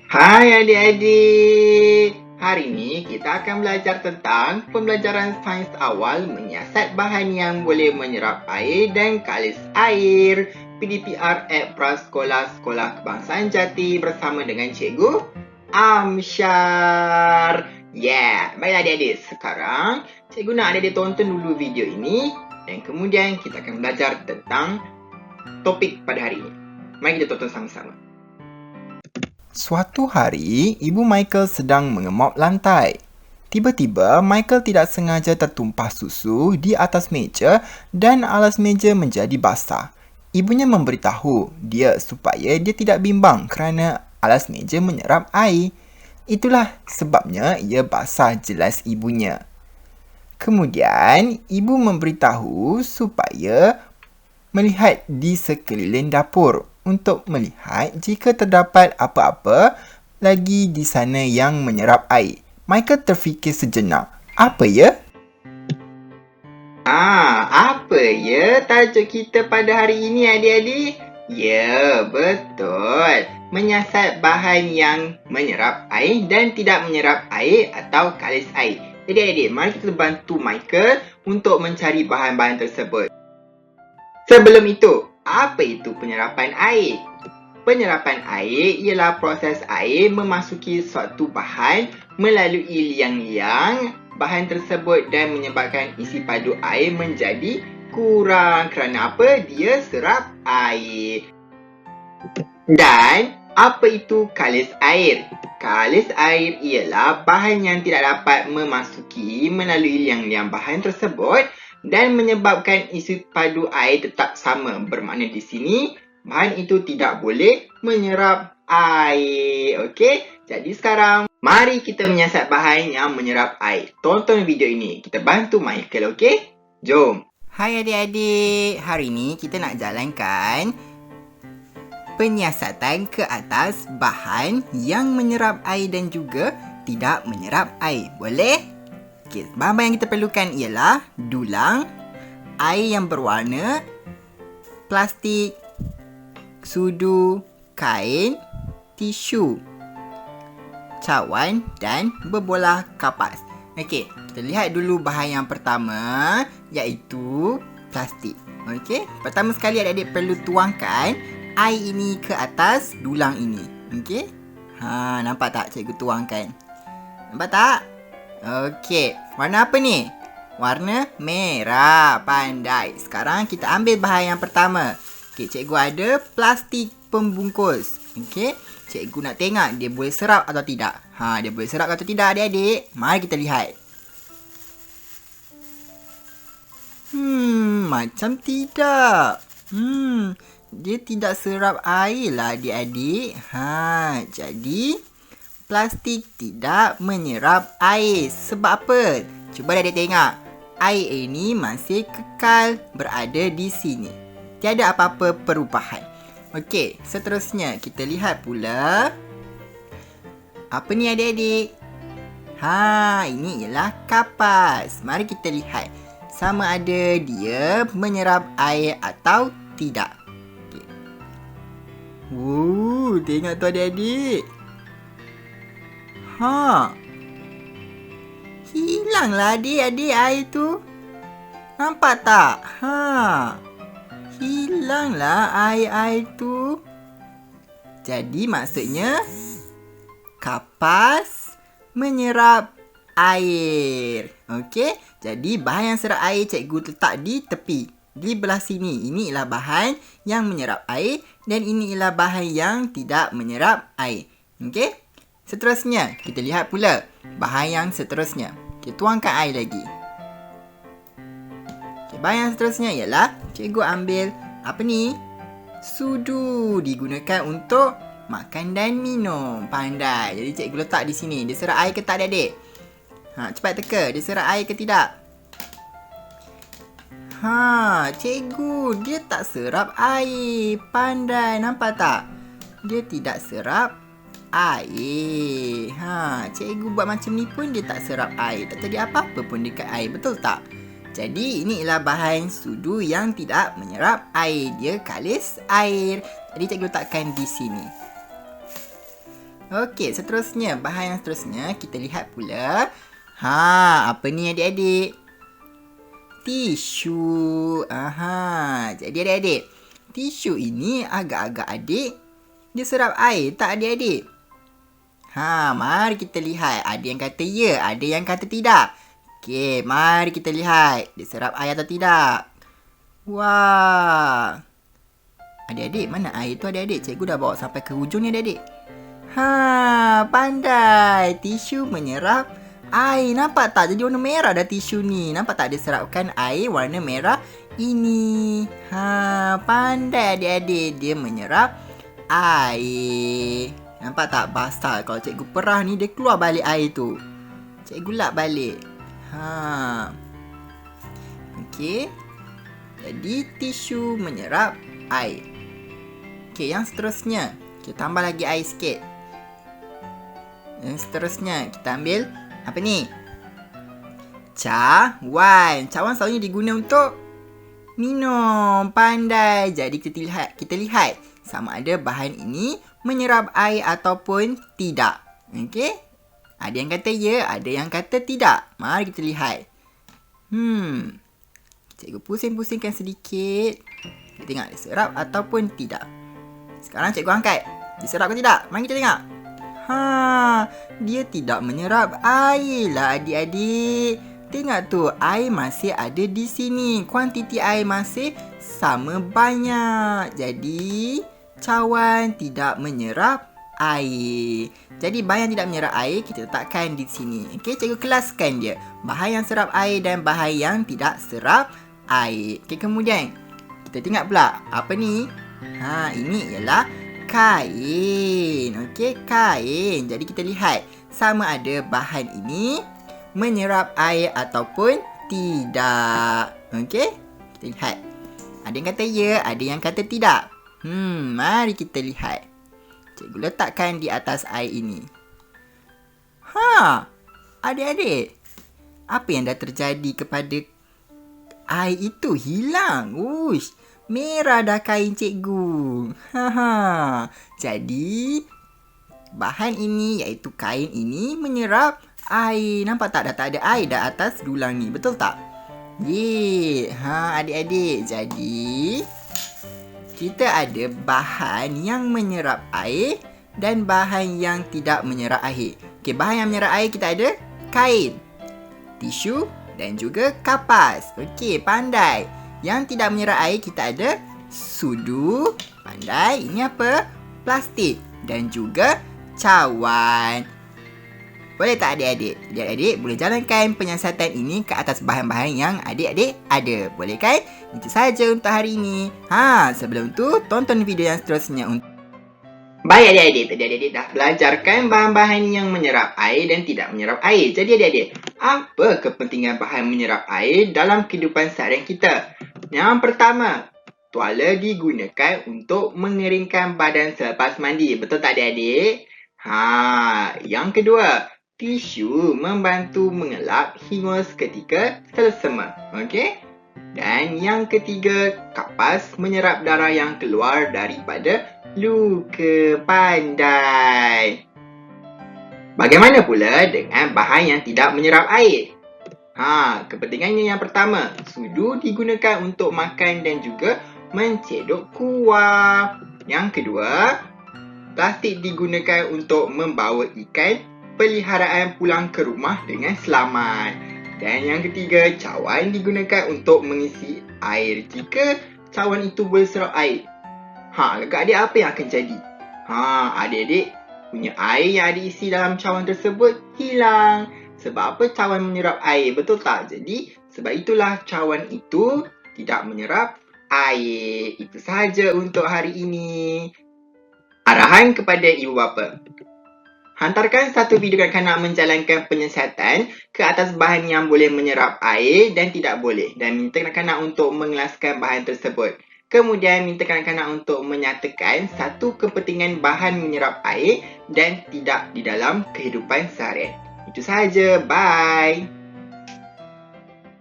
Hai adik-adik, hari ini kita akan belajar tentang pembelajaran sains awal menyiasat bahan yang boleh menyerap air dan kalis air. PDPR at Prasekolah Sekolah Kebangsaan Jati bersama dengan Cikgu Amsyar. Baiklah adik-adik, sekarang Cikgu nak adik-adik tonton dulu video ini dan kemudian kita akan belajar tentang topik pada hari ini. Mari kita tonton sama-sama. Suatu hari, Ibu Michael sedang mengemop lantai. Tiba-tiba, Michael tidak sengaja tertumpah susu di atas meja dan alas meja menjadi basah. Ibunya memberitahu dia supaya dia tidak bimbang kerana alas meja menyerap air. Itulah sebabnya ia basah, jelas ibunya. Kemudian, ibu memberitahu supaya melihat di sekeliling dapur untuk melihat jika terdapat apa-apa lagi di sana yang menyerap air. Michael terfikir sejenak. Apa ya? Apa ya tajuk kita pada hari ini adik-adik? Ya, betul. Menyiasat bahan yang menyerap air dan tidak menyerap air atau kalis air. Jadi adik-adik, mari kita bantu Michael untuk mencari bahan-bahan tersebut. Sebelum itu, apa itu penyerapan air? Penyerapan air ialah proses air memasuki suatu bahan melalui liang-liang bahan tersebut dan menyebabkan isi padu air menjadi kurang. Kerana apa? Dia serap air. Dan apa itu kalis air? Kalis air ialah bahan yang tidak dapat memasuki melalui liang-liang bahan tersebut dan menyebabkan isi padu air tetap sama. Bermakna di sini bahan itu tidak boleh menyerap air. Okey? Jadi sekarang mari kita menyiasat bahan yang menyerap air. Tonton video ini. Kita bantu Michael, okey? Jom. Hai adik-adik, hari ini kita nak jalankan penyiasatan ke atas bahan yang menyerap air dan juga tidak menyerap air. Boleh? Okay, bahan-bahan yang kita perlukan ialah dulang, air yang berwarna, plastik, sudu, kain, tisu, cawan dan berbola kapas. Okey, kita lihat dulu bahan yang pertama iaitu plastik. Okey, pertama sekali adik-adik perlu tuangkan air ini ke atas dulang ini. Okey. Nampak tak cikgu tuangkan? Nampak tak? Okey, warna apa ni? Warna merah. Pandai. Sekarang kita ambil bahan yang pertama. Okey, cikgu ada plastik pembungkus. Okey, cikgu nak tengok dia boleh serap atau tidak. Dia boleh serap atau tidak adik-adik? Mari kita lihat. Macam tidak. Dia tidak serap air lah adik-adik. Jadi plastik tidak menyerap air. Sebab apa? Cuba adik tengok. Air ini masih kekal berada di sini. Tiada apa-apa perubahan. Okey, seterusnya kita lihat pula. Apa ni adik-adik? Ini ialah kapas. Mari kita lihat. Sama ada dia menyerap air atau tidak. Okay. Tengok tu adik-adik. Hilanglah adik-adik air tu. Nampak tak? Hilanglah air-air tu. Jadi maksudnya kapas menyerap air. Okey, jadi bahan yang serap air cikgu letak di tepi. Di belah sini, ini ialah bahan yang menyerap air dan ini ialah bahan yang tidak menyerap air. Okey, seterusnya kita lihat pula bahan yang seterusnya. Kita tuangkan air lagi. Okay, bahan yang seterusnya ialah cikgu ambil apa ni? Sudu, digunakan untuk makan dan minum. Pandai. Jadi cikgu letak di sini. Dia serap air ke tak adik-adik? Cepat teka. Dia serap air ke tidak? Cikgu, dia tak serap air. Pandai. Nampak tak? Dia tidak serap air. Cikgu buat macam ni pun dia tak serap air. Tak jadi apa-apa pun dekat air. Betul tak? Jadi ini ialah bahan sudu yang tidak menyerap air. Dia kalis air. Jadi cikgu letakkan di sini. Okey, seterusnya, bahan yang seterusnya kita lihat pula. Ha, apa ni adik-adik? Tisu. Aha, jadi adik-adik, tisu ini agak-agak adik dia serap air tak adik-adik? Ha, mari kita lihat. Ada yang kata ya, ada yang kata tidak. Okey, mari kita lihat dia serap air atau tidak. Wah. Adik-adik, mana air tu adik-adik? Cikgu dah bawa sampai ke hujung ni adik-adik. Ha, pandai. Tisu menyerap air. Nampak tak? Jadi warna merah dah tisu ni. Nampak tak dia serapkan air warna merah ini. Ha, pandai adik-adik. Dia menyerap air. Nampak tak basah? Kalau cikgu perah ni, dia keluar balik air tu. Cikgu lap balik. Ha. Okey. Jadi tisu menyerap air. Okey, yang seterusnya. Kita tambah lagi air sikit. Yang seterusnya, kita ambil apa ni? Cawan. Cawan selalunya diguna untuk minum. Pandai. Jadi kita lihat sama ada bahan ini menyerap air ataupun tidak. Okey? Ada yang kata ya, ada yang kata tidak. Mari kita lihat. Cikgu pusing-pusingkan sedikit. Kita tengok dia serap ataupun tidak. Sekarang cikgu angkat. Dia serap ke tidak? Mari kita tengok. Ha, dia tidak menyerap air lah adik-adik. Tengok tu, air masih ada di sini. Kuantiti air masih sama banyak. Jadi, cawan tidak menyerap air. Jadi, bahan yang tidak menyerap air, kita letakkan di sini. Okey, cikgu kelaskan dia. Bahan yang serap air dan bahan yang tidak serap air. Okey, kemudian, kita tengok pula. Apa ni? Ha, ini ialah kain. Okey, kain. Jadi kita lihat sama ada bahan ini menyerap air ataupun tidak. Okey? Kita lihat. Ada yang kata ya, ada yang kata tidak. Mari kita lihat. Cikgu letakkan di atas air ini. Ha, adik-adik, apa yang dah terjadi kepada air itu? Hilang. Uish, merah dah kain cikgu. Jadi, bahan ini iaitu kain ini menyerap air. Nampak tak? Dah tak ada air dah atas dulang ni. Betul tak? Ye. Ha, adik-adik. Jadi, kita ada bahan yang menyerap air dan bahan yang tidak menyerap air. Okey, bahan yang menyerap air kita ada kain, tisu dan juga kapas. Okey, pandai. Yang tidak menyerap air kita ada sudu, pandai. Ini apa? Plastik dan juga cawan. Boleh tak adik-adik? Adik-adik boleh jalankan penyiasatan ini ke atas bahan-bahan yang adik-adik ada. Boleh kan? Itu sahaja untuk hari ini. Sebelum tu tonton video yang seterusnya untuk Baik adik-adik, tadi adik-adik dah belajarkan bahan-bahan yang menyerap air dan tidak menyerap air. Jadi adik-adik, apa kepentingan bahan menyerap air dalam kehidupan seharian kita? Yang pertama, tuala digunakan untuk mengeringkan badan selepas mandi. Betul tak adik-adik? Yang kedua, tisu membantu mengelap hingus ketika selsema. Okey? Dan yang ketiga, kapas menyerap darah yang keluar daripada luka. Pandai. Bagaimana pula dengan bahan yang tidak menyerap air? Kepentingannya yang pertama, sudu digunakan untuk makan dan juga mencedok kuah. Yang kedua, plastik digunakan untuk membawa ikan peliharaan pulang ke rumah dengan selamat. Dan yang ketiga, cawan digunakan untuk mengisi air jika cawan itu boleh serap air. Adik-adik apa yang akan jadi? Adik-adik punya air yang ada isi dalam cawan tersebut hilang. Sebab apa? Cawan menyerap air. Betul tak? Jadi, sebab itulah cawan itu tidak menyerap air. Itu sahaja untuk hari ini. Arahan kepada ibu bapa. Hantarkan satu video kanak-kanak menjalankan penyiasatan ke atas bahan yang boleh menyerap air dan tidak boleh. Dan minta kanak-kanak untuk mengelaskan bahan tersebut. Kemudian minta kanak-kanak untuk menyatakan satu kepentingan bahan menyerap air dan tidak di dalam kehidupan seharian. Itu sahaja. Bye.